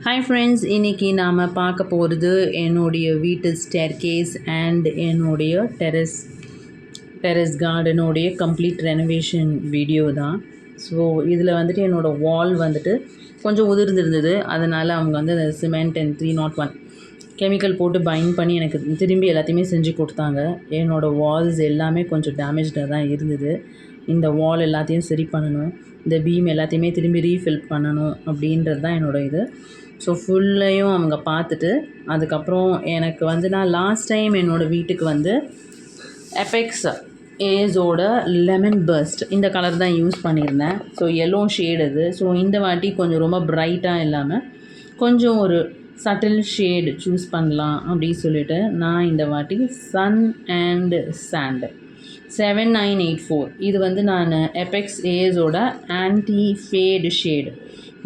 Hi friends, இன்றைக்கி நாம் பார்க்க போகிறது என்னுடைய வீட்டு ஸ்டேர்கேஸ் அண்ட் என்னுடைய டெரஸ் கார்டனுடைய கம்ப்ளீட் ரெனோவேஷன் வீடியோ தான். ஸோ இதில் வந்துட்டு என்னோடய வால் வந்துட்டு கொஞ்சம் உதிர்ந்துருந்தது. அதனால் அவங்க வந்து அந்த சிமெண்ட் அண்ட் 301 கெமிக்கல் போட்டு பைண்ட் பண்ணி எனக்கு திரும்பி எல்லாத்தையுமே செஞ்சு கொடுத்தாங்க. என்னோடய வால்ஸ் எல்லாமே கொஞ்சம் டேமேஜ்டாக தான் இருந்தது. இந்த வால் எல்லாத்தையும் சரி பண்ணணும், இந்த பீம் எல்லாத்தையுமே திரும்பி ரீஃபில் பண்ணணும் அப்படின்றது தான் என்னோடய இது. ஸோ ஃபுல்லையும் அவங்க பார்த்துட்டு அதுக்கப்புறம் எனக்கு வந்து நான் லாஸ்ட் டைம் என்னோடய வீட்டுக்கு வந்து எபெக்ஸ் ஏஸோட லெமன் பர்ஸ்ட் இந்த கலர் தான் யூஸ் பண்ணியிருந்தேன். ஸோ எல்லோ ஷேட் அது. ஸோ இந்த வாட்டி கொஞ்சம் ரொம்ப ப்ரைட்டாக இல்லாமல் கொஞ்சம் ஒரு சட்டில் ஷேடு சூஸ் பண்ணலாம் அப்படின்னு சொல்லிட்டு நான் இந்த வாட்டி சன் அண்ட் சாண்ட் 7984 இது வந்து நான் எபெக்ஸ் ஏஸோட ஆன்டி ஃபேடு ஷேடு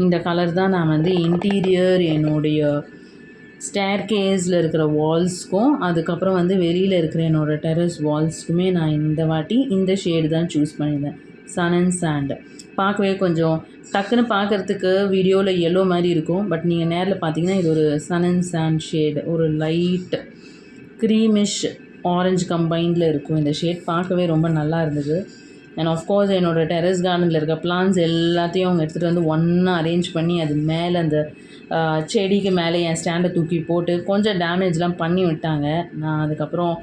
இந்த கலர் தான் நான் வந்து இன்டீரியர் என்னுடைய ஸ்டேர்கேஸில் இருக்கிற வால்ஸ்க்கும் அதுக்கப்புறம் வந்து வெளியில் இருக்கிற என்னோடய டெரஸ் வால்ஸ்க்குமே நான் இந்த வாட்டி இந்த ஷேடு தான் சூஸ் பண்ணியிருந்தேன், சன் அண்ட் சாண்ட். பார்க்கவே கொஞ்சம் டக்குன்னு பார்க்குறதுக்கு வீடியோவில் எல்லோ மாதிரி இருக்கும், பட் நீங்கள் நேரில் பார்த்தீங்கன்னா இது ஒரு சன் அண்ட் சாண்ட் ஷேடு, ஒரு லைட் க்ரீமிஷ் ஆரஞ்சு கம்பைண்டில் இருக்கும். இந்த ஷேட் பார்க்கவே ரொம்ப நல்லா இருந்தது. அண்ட் ஆஃப்கோர்ஸ் என்னோடய டெரஸ் கார்டனில் இருக்க பிளான்ஸ் எல்லாத்தையும் அவங்க எடுத்துகிட்டு வந்து ஒன்றா அரேஞ்ச் பண்ணி அது மேலே அந்த செடிக்கு மேலே என் ஸ்டாண்டை தூக்கி போட்டு கொஞ்சம் டேமேஜ்லாம் பண்ணி விட்டாங்க. நான் அதுக்கப்புறம்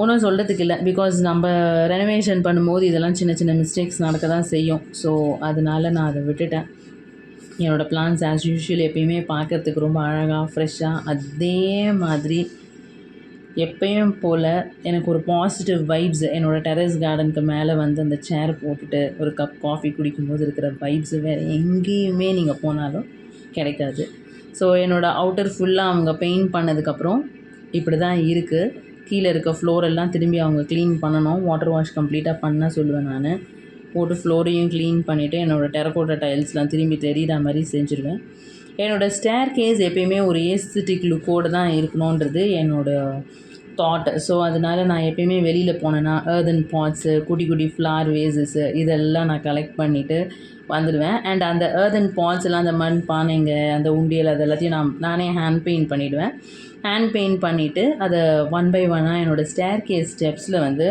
ஒன்றும் சொல்கிறதுக்கு இல்லை, பிகாஸ் நம்ம ரெனோவேஷன் பண்ணும்போது இதெல்லாம் சின்ன சின்ன மிஸ்டேக்ஸ் நடக்க தான் செய்யும். ஸோ அதனால் நான் அதை விட்டுட்டேன். என்னோடய பிளான்ஸ் ஆஸ் யூஷுவல் எப்பயுமே பார்க்குறதுக்கு ரொம்ப அழகாக ஃப்ரெஷ்ஷாக அதே மாதிரி எப்பயும் போல் எனக்கு ஒரு பாசிட்டிவ் வைப்ஸ் என்னோடய டெரஸ் கார்டனுக்கு மேலே வந்து அந்த சேர் போட்டுட்டு ஒரு கப் காஃபி குடிக்கும்போது இருக்கிற வைப்ஸ் வேறு எங்கேயுமே நீங்கள் போனாலும் கிடைக்காது. ஸோ என்னோடய அவுட்டர் ஃபுல்லாக அவங்க பெயிண்ட் பண்ணதுக்கப்புறம் இப்படி தான் இருக்குது. கீழே இருக்க ஃப்ளோரெல்லாம் திரும்பி அவங்க க்ளீன் பண்ணணும், வாட்டர் வாஷ் கம்ப்ளீட்டாக பண்ண சொல்லுவேன். நான் போட்டு ஃப்ளோரையும் க்ளீன் பண்ணிவிட்டு என்னோடய டெரகோட்டா டைல்ஸ்லாம் திரும்பி தெரிகிற மாதிரி செஞ்சுருவேன். என்னோடய ஸ்டேர்கேஸ் எப்பயுமே ஒரு ஏஸ்தட்டிக் லுக்கோடு தான் இருக்கணுன்றது என்னோடய தாட். ஸோ அதனால் நான் எப்பயுமே வெளியில் போனேன்னா ஏர்தன் பாட்ஸு, குட்டி குட்டி ஃப்ளார் வேஸஸ்ஸு இதெல்லாம் நான் கலெக்ட் பண்ணிவிட்டு வந்துடுவேன். அண்ட் அந்த ஏர்தன் பாட்ஸ் எல்லாம், அந்த மண் பானைங்க, அந்த உண்டியல், அது எல்லாத்தையும் நானே ஹேண்ட் பெயிண்ட் பண்ணிவிடுவேன். ஹேண்ட் பெயிண்ட் பண்ணிவிட்டு அதை 1 by 1 என்னோடய ஸ்டேர்கேஸ் ஸ்டெப்ஸில் வந்து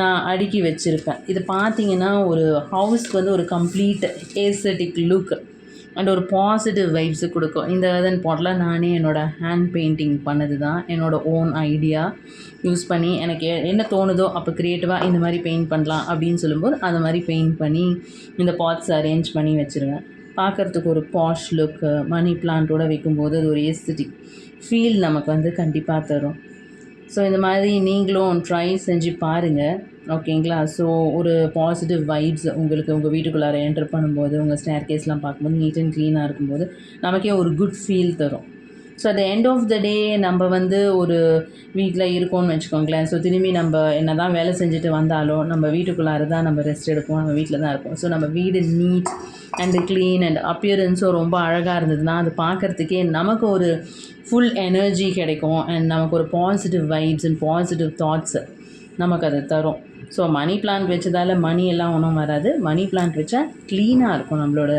நான் அடுக்கி வச்சுருப்பேன். இது பார்த்திங்கன்னா ஒரு ஹவுஸ்க்கு வந்து ஒரு கம்ப்ளீட் ஏஸ்தட்டிக் லுக் அண்ட் ஒரு பாசிட்டிவ் வைப்ஸு கொடுக்கும். இந்த ஏர்தன் பாட்டில் நானே என்னோடய ஹேண்ட் பெயிண்டிங் பண்ணது தான், என்னோடய ஓன் ஐடியா யூஸ் பண்ணி எனக்கு என்ன தோணுதோ அப்போ க்ரியேட்டிவாக இந்த மாதிரி பெயிண்ட் பண்ணலாம் அப்படின்னு சொல்லும்போது அந்த மாதிரி பெயிண்ட் பண்ணி இந்த பாட்ஸ் அரேஞ்ச் பண்ணி வச்சுருவேன். பார்க்குறதுக்கு ஒரு பாஷ் லுக்கு, மணி பிளான்ட்டோடு வைக்கும்போது அது ஒரு ஏஸ்தட்டிக் ஃபீல் நமக்கு வந்து கண்டிப்பாக தரும். ஸோ இந்த மாதிரி நீங்களும் ட்ரை செஞ்சு பாருங்கள், ஓகேங்களா? ஸோ ஒரு பாசிட்டிவ் வைப்ஸ் உங்களுக்கு உங்கள் வீட்டுக்குள்ளார என்டர் பண்ணும்போது உங்கள் ஸ்டேர்கேஸ்லாம் பார்க்கும்போது நீட் அண்ட் க்ளீனாக இருக்கும்போது நமக்கே ஒரு குட் ஃபீல் தரும். So at the end of the day நம்ம வந்து ஒரு வீட்டில் இருக்கோம்னு வச்சுக்கோங்களேன். ஸோ திரும்பி நம்ம என்ன தான் வேலை செஞ்சுட்டு வந்தாலும் நம்ம வீட்டுக்குள்ளார தான் நம்ம ரெஸ்ட் எடுப்போம், நம்ம வீட்டில் தான் இருப்போம். ஸோ நம்ம வீடு நீட் அண்டு க்ளீன் அண்ட் அப்பியரன்ஸும் ரொம்ப அழகாக இருந்ததுன்னா அது பார்க்குறதுக்கே நமக்கு ஒரு ஃபுல் எனர்ஜி கிடைக்கும். அண்ட் நமக்கு ஒரு positive vibes and positive thoughts நமக்கு அது தரும். ஸோ மணி பிளான்ட் வச்சதால் மணி எல்லாம் ஒன்றும் வராது. மணி பிளான்ட் வச்சா க்ளீனாக இருக்கும், நம்மளோட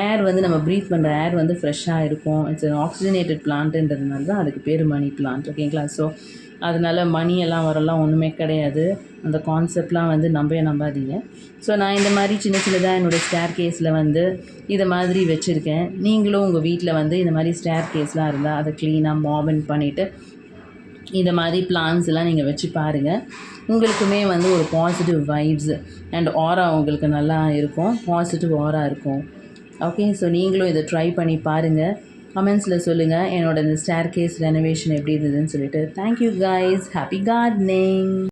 ஏர் வந்து நம்ம ப்ரீத் பண்ணுற ஏர் வந்து ஃப்ரெஷ்ஷாக இருக்கும். இட்ஸ் ஆக்சிஜனேட்டட் பிளான்ட்டுன்றதுனால தான் அதுக்கு பேர் மணி பிளான்ட், ஓகேங்களா? ஸோ அதனால் மணி எல்லாம் வரலாம் ஒன்றுமே கிடையாது. அந்த கான்செப்ட்லாம் வந்து நம்பாதீங்க. ஸோ நான் இந்த மாதிரி சின்ன சின்னதாக என்னோடய ஸ்டேர்கேஸில் வந்து இதை மாதிரி வச்சுருக்கேன். நீங்களும் உங்கள் வீட்டில் வந்து இந்த மாதிரி ஸ்டேர்கேஸ்லாம் இருந்தால் அதை க்ளீனாக மாபன் பண்ணிவிட்டு இந்த மாதிரி பிளான்ஸ் எல்லாம் நீங்கள் வச்சு பாருங்கள். உங்களுக்குமே வந்து ஒரு பாசிட்டிவ் வைப்ஸ் அண்ட் ஆரா உங்களுக்கு நல்லா இருக்கும், பாசிட்டிவ் ஆரா இருக்கும். ஓகே, ஸோ நீங்களும் இதை ட்ரை பண்ணி பாருங்கள். கமெண்ட்ஸில் சொல்லுங்கள் என்னோட இந்த ஸ்டேர்கேஸ் ரெனோவேஷன் எப்படி இருந்ததுன்னு சொல்லிட்டு. Thank you guys, happy gardening.